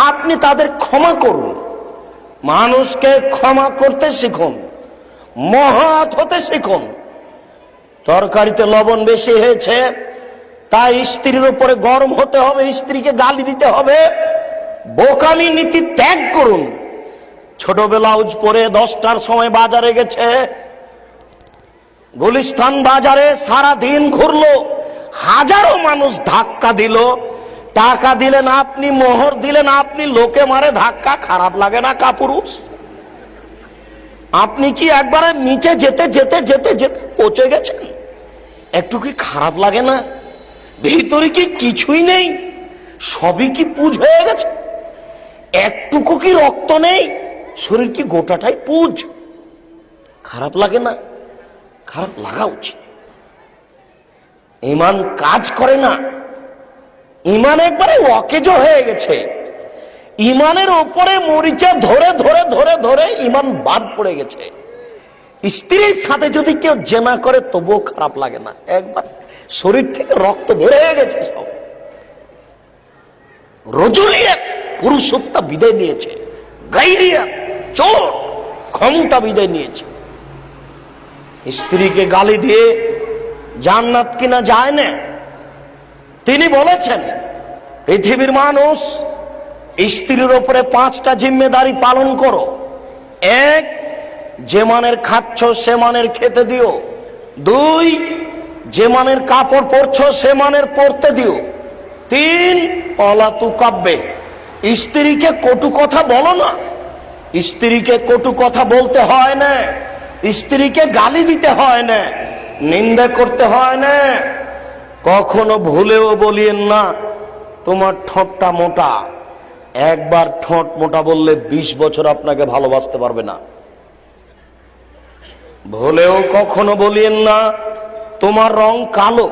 আপনি তাদের ক্ষমা করুন। মানুষকে ক্ষমা করতে শিখুন, মহৎ হতে শিখুন। তরকারিতে লবণ বেশি হয়েছে, তাই স্ত্রীর উপরে গরম হতে হবে, স্ত্রীকে গালি দিতে হবে। বোকামি নীতি ত্যাগ করুন। ছোট ব্লাউজ পরে 10টার সময় বাজারে গেছে, গুলিস্তান বাজারে সারা দিন ঘুরলো, হাজারো মানুষ ধাক্কা দিল, টাকা দিলেন আপনি, মোহর দিলেন আপনি, লোকে মারে ধাক্কা, খারাপ লাগে না কাপুরুষ? আপনি কি একবারে নিচে যেতে যেতে যেতে যেতে পচে গেছেন? একটু কি খারাপ লাগে না? ভিতরে কি কিছুই নেই, সবই কি পুজ হয়ে গেছে? একটুকু কি রক্ত নেই, শরীর কি গোটাটাই পুজ? খারাপ লাগে না? খারাপ লাগা উচিত। ঈমান কাজ করে না, ঈমান একবারে অকেজো হয়ে গেছে। ঈমানের উপরে মরিচা ধরে ধরে ধরে ধরে ঈমান বাদ পড়ে গেছে। স্ত্রীর সাথে যদি কেউ জেনা করে তবুও খারাপ লাগে না, একবার শরীর থেকে রক্ত বের হয়ে গেছে সব। রজুলিয়াত পুরুষত্ব বিদায় নিয়েছে, গাইরিয়াত চোর ক্ষমতা বিদায় নিয়েছে। স্ত্রীকে গালি দিয়ে জান্নাত কিনা যায় না। তিনি বলেছেন, পৃথিবীর মানুষ, স্ত্রীর উপরে 5টা জিম্মেদারি পালন করো। 1, যে মানের খাচ্ছ সে মানের খেতে দিও। 2, যে মানের কাপড় পরছো সে মানের পরতে দিও। 3, অলা তুকাব্বে, স্ত্রীকে কটু কথা বলো না। স্ত্রীকে কটু কথা বলতে হয় না, স্ত্রীকে গালি দিতে হয় না, নিন্দা করতে হয় না। কখনো ভুলেও বলিয়েন না তোমার ঠোঁটটা মোটা। একবার ঠোঁট মোটা বললে 20 বছর আপনাকে ভালোবাসতে পারবে না। ভুলেও কখনো বলিয়েন না তোমার রং কালো।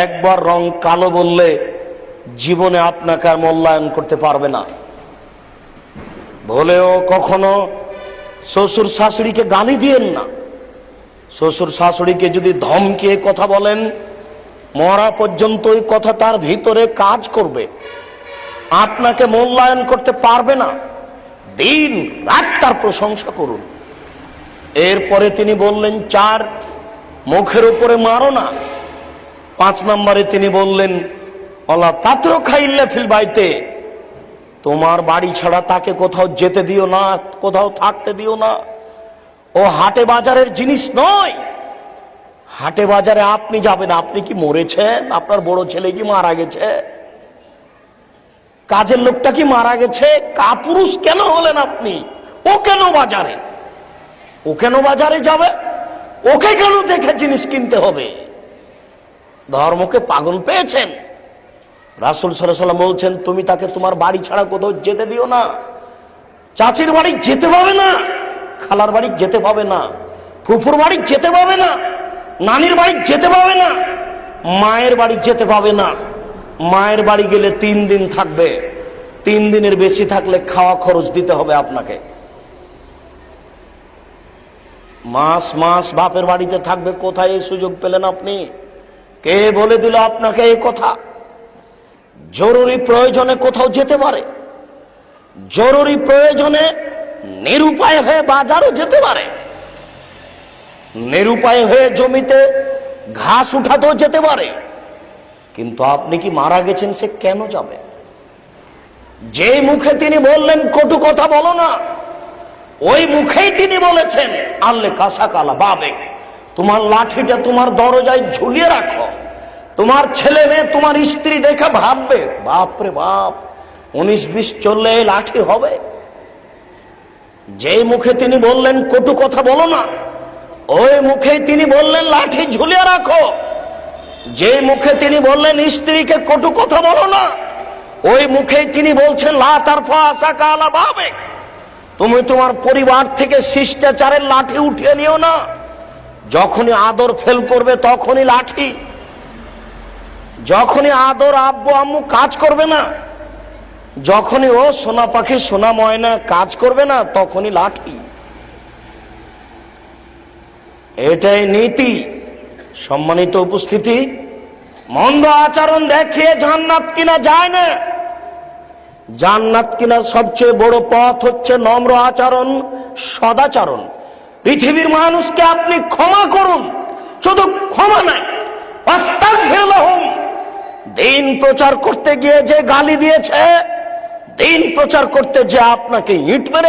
একবার রং কালো বললে জীবনে আপনাকে আর মূল্যায়ন করতে পারবে না। ভুলেও কখনো শ্বশুর শাশুড়িকে গালি দিয়েন না। শ্বশুর শাশুড়িকে যদি ধমকিয়ে কথা বলেন, মরা পর্যন্ত ওই কথা তার ভিতরে কাজ করবে, আপনাকে মূল্যায়ন করতে পারবে না। দিন রাত তার প্রশংসা করুন। এরপরে তিনি বললেন 4, মুখের উপরে মারো না। 5 নম্বরে তিনি বললেন, অলা তাত্র খাইল্লা ফিল বাইতে, তোমার বাড়ি ছাড়া তাকে কোথাও যেতে দিও না, কোথাও থাকতে দিও না। ও হাটে বাজারের জিনিস নয়। হাটে বাজারে আপনি যাবেন, আপনি কি মরেছেন? আপনার বড় ছেলে কি মারা গেছে? কাজের লোকটা কি মারা গেছে? কাপুরুষ কেন হলেন আপনি? ও কেন বাজারে? ও কেন বাজারে যাবে? ওকে কেন দেখে জিনিস কিনতে হবে? ধর্মকে পাগল পেয়েছেন? রাসূল সাল্লাল্লাহু আলাইহি ওয়াসাল্লাম বলছেন, তুমি তাকে তোমার বাড়ি ছাড়া কোথাও যেতে দিও না। চাচির বাড়ি যেতে পাবে না, খালার বাড়ি যেতে পাবে না, ফুফুর বাড়ি যেতে পাবে না, নানির বাড়ি যেতে পাবে না, মায়ের বাড়ি যেতে পাবে না। মায়ের বাড়ি গেলে 3 দিন থাকবে, 3 দিনের বেশি থাকলে খাওয়া খরচ দিতে হবে আপনাকে। মাস মাস বাপের বাড়িতে থাকবে, কোথায় এই সুযোগ পেলেন আপনি? কে বলে দিল আপনাকে এই কথা? জরুরি প্রয়োজনে কোথাও যেতে পারে, জরুরি প্রয়োজনে নিরুপায় হয়ে বাজারও যেতে পারে, নিরুপায় হয়ে জমিতে ঘাস উঠাতেও যেতে পারে। কিন্তু আপনি কি মারা গেছেন, সে কেন যাবে? যে মুখে তিনি বললেন কটু কথা বলো না, ওই মুখেই তিনি বলেছেন, আল্লে কাসা কালা বাবে, তোমার লাঠিটা তোমার দরজায় ঝুলিয়ে রাখো। তোমার ছেলে মেয়ে, তোমার স্ত্রী দেখে ভাববে, বাপরে বাপ, 19-20 চললে এই লাঠি হবে। যে মুখে তিনি বললেন কটু কথা বলো না, ওই মুখে তিনি বললেন লাঠি ঝুলিয়ে রাখো। যে মুখে তিনি বললেন স্ত্রীকে কটু কথা বলো না, ওই মুখেই তিনি বলছেন লা তারফা আসাকা আলা বাবে, তুমি তোমার পরিবার থেকে শিষ্টাচারের লাঠি উঠিয়ে নিও না। যখনই আদর ফেল করবে তখনই লাঠি, যখনই আদর আব্বু আম্মু কাজ করবে না, যখনই ও সোনা পাখি সোনা ময়না কাজ করবে না, তখনই লাঠি। এটাই নীতি। সম্মানিত উপস্থিতি, মন্দ আচরণ দেখিয়ে জান্নাত কিনা যায় না। জান্নাত কিনা সবচেয়ে বড় পথ হচ্ছে নম্র আচরণ, সদাচরণ। পৃথিবীর মানুষকে আপনি ক্ষমা করুন, শুধু ক্ষমা নাই, আস্তাগফির লাহুম। দিন প্রচার করতে গিয়ে যে গালি দিয়েছে, দিন প্রচার করতে যে আপনাকে ইট মেরে